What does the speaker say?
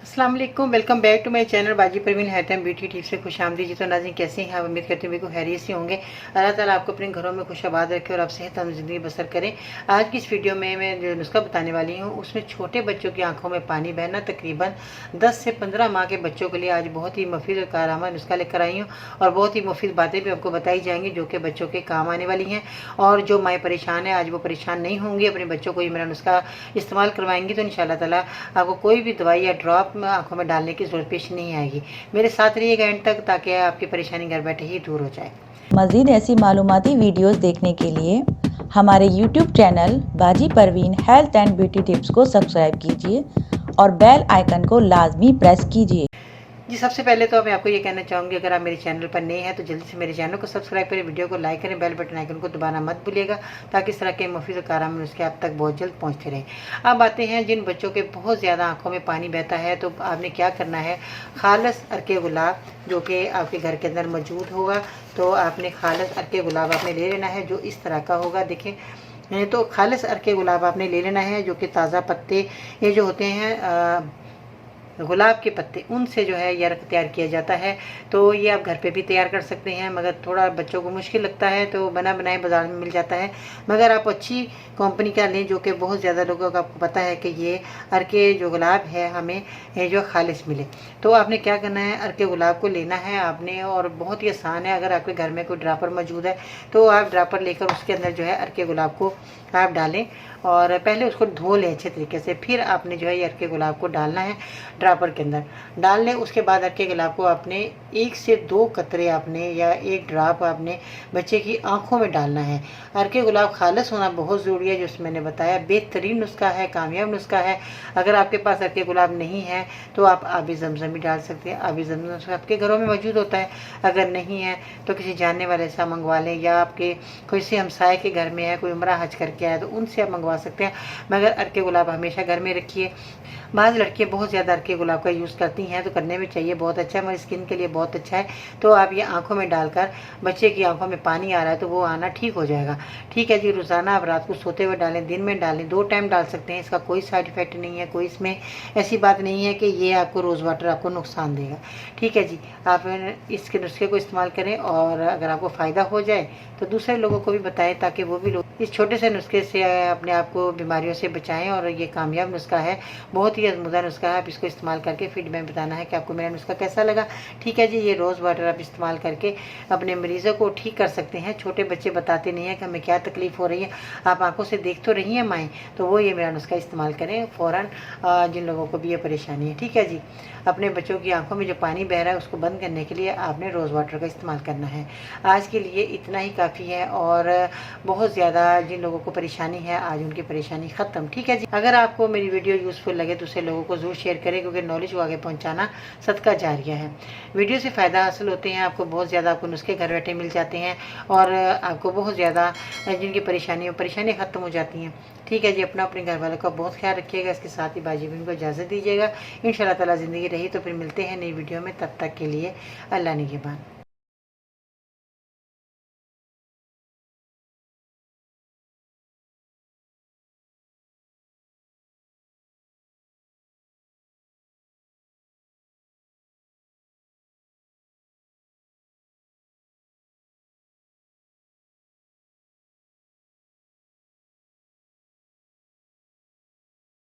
अस्सलाम वालेकुम, welcome back to my channel बाजी Parveen health and beauty tips से खुश आमदी जी। तो नाज़रीन कैसे हैं आप? उम्मीद करते हैं बिल्कुल खैरियत से होंगे। अल्लाह ताला आपको अपने घरों में खुश आबाद रखे और आप सेहतमंद ज़िंदगी बसर करें। आज की इस वीडियो में मैं जो नुस्खा बताने वाली हूँ उसमें छोटे बच्चों की आंखों में पानी बहना तकरीबन 10 से 15 माह के बच्चों के लिए आज बहुत ही मुफीद और कारआमद नुस्खा लेकर आई हूँ और बहुत ही मुफीद बातें भी आपको बताई जाएंगी जो कि बच्चों के काम आने वाली हैं। और जो माएँ परेशान है आज वो परेशान नहीं होंगी, अपने बच्चों को ये मेरा नुस्खा इस्तेमाल करवाएंगी तो इंशाल्लाह ताला आपको कोई भी दवाई या ड्रॉप आंखों में डालने की जरूरत पेश नहीं आएगी। मेरे साथ रहिएगा एंड तक ताकि आपकी परेशानी घर बैठे ही दूर हो जाए। मज़ीद ऐसी मालूमाती वीडियोस देखने के लिए हमारे YouTube चैनल बाजी Parveen health and beauty tips को सब्सक्राइब कीजिए और बेल आइकन को लाजमी प्रेस कीजिए। जी, सबसे पहले तो मैं आपको ये कहना चाहूँगी, अगर आप मेरे चैनल पर नए हैं तो जल्दी से मेरे चैनल को सब्सक्राइब करें, वीडियो को लाइक करें, बेल बटन आइकन को दबाना मत भूलिएगा ताकि इस तरह के मुफीद और कारआमद नुस्खे आप तक बहुत जल्द पहुँचते रहें। अब आते हैं जिन बच्चों के बहुत ज़्यादा आंखों में पानी बहता है तो आपने क्या करना है। खालिस अर्के गुलाब जो कि आपके घर के अंदर मौजूद होगा, तो आपने खालिस अर्के गुलाब आपने ले लेना है जो इस तरह का होगा। देखें तो खालिस अर्के गुलाब आपने ले लेना है जो कि ताज़ा पत्ते ये जो होते हैं गुलाब के पत्ते, उनसे जो है ये अर्क तैयार किया जाता है। तो ये आप घर पे भी तैयार कर सकते हैं, मगर थोड़ा बच्चों को मुश्किल लगता है तो बना बनाए बाज़ार में मिल जाता है। मगर आप अच्छी कंपनी का लें जो कि बहुत ज़्यादा लोगों को आपको पता है कि ये अर्के जो गुलाब है हमें ये जो खालिश मिले। तो आपने क्या करना है, अर्के गुलाब को लेना है आपने और बहुत ही आसान है। अगर आपके घर में कोई ड्रापर मौजूद है तो आप ड्रापर लेकर उसके अंदर जो है अर्के गुलाब को आप डालें और पहले उसको धो लें अच्छे तरीके से। फिर आपने जो है ये अर्के गुलाब को डालना है ड्रापर के अंदर डाल लें। उसके बाद अर्के गुलाब को आपने 1 से 2 कतरे आपने या 1 ड्राप आपने बच्चे की आंखों में डालना है। अर्के गुलाब खालिस होना बहुत ज़रूरी है, जो मैंने बताया बेहतरीन नुस्खा है, कामयाब नुस्खा है। अगर आपके पास अर्के गुलाब नहीं है तो आप आबी ज़मज़म भी डाल सकते हैं। आबी ज़मज़म आपके घरों में मौजूद होता है, अगर नहीं है तो किसी जानने वाले से मंगवा लें या आपके कोई से हमसाए के घर में है, कोई उम्रा हज करके आया तो उनसे आप मंगवा सकते हैं। मगर अर्के गुलाब हमेशा घर में रखिए। बाज़ लड़कियाँ बहुत ज़्यादा अर्के गुलाब का यूज़ करती हैं तो करने में चाहिए, बहुत अच्छा है, हमारी स्किन के लिए बहुत अच्छा है। तो आप ये आंखों में डालकर बच्चे की आंखों में पानी आ रहा है तो वो आना ठीक हो जाएगा। ठीक है जी, रोज़ाना आप रात को सोते हुए डालें, दिन में डालें, 2 टाइम डाल सकते हैं। इसका कोई साइड इफ़ेक्ट नहीं है, कोई इसमें ऐसी बात नहीं है कि ये आपको रोज़ वाटर आपको नुकसान देगा। ठीक है जी, आप इसके नुस्खे को इस्तेमाल करें और अगर आपको फ़ायदा हो जाए तो दूसरे लोगों को भी बताएं ताकि वो भी लोग इस छोटे से नुस्खे से अपने आप को बीमारियों से बचाएं। और ये कामयाब नुस्खा है, बहुत ही अज़मुदा नुस्खा है। आप इसको इस्तेमाल करके फीडबैक बताना है कि आपको मेरा नुस्खा कैसा लगा। ठीक है जी, ये रोज़ वाटर आप इस्तेमाल करके अपने मरीज़ों को ठीक कर सकते हैं। छोटे बच्चे बताते नहीं हैं कि हमें क्या तकलीफ़ हो रही है, आप आंखों से देख तो रही हैं माएँ, तो वो ये मेरा नुस्खा इस्तेमाल करें फ़ौरन, जिन लोगों को भी ये परेशानी है। ठीक है जी, अपने बच्चों की आंखों में जो पानी बह रहा है उसको बंद करने के लिए आपने रोज़ वाटर का इस्तेमाल करना है। आज के लिए इतना ही काफ़ी है और बहुत ज़्यादा जिन लोगों को परेशानी है आज उनकी परेशानी ख़त्म। ठीक है जी, अगर आपको मेरी वीडियो यूज़फुल लगे तो उसे लोगों को ज़रूर शेयर करें क्योंकि नॉलेज को आगे पहुँचाना सदका जारिया है। वीडियो से फ़ायदा हासिल होते हैं, आपको बहुत ज़्यादा आपको नुस्खे घर बैठे मिल जाते हैं और आपको बहुत ज़्यादा जिनकी परेशानियाँ ख़त्म हो जाती हैं। ठीक है जी, अपना अपने घर वालों का बहुत ख्याल रखिएगा। इसके साथ ही बाजी बहन को इजाज़त दीजिएगा। इंशाल्लाह ताला ज़िंदगी रही तो फिर मिलते हैं नई वीडियो में, तब तक के लिए अल्लाह निगहबान।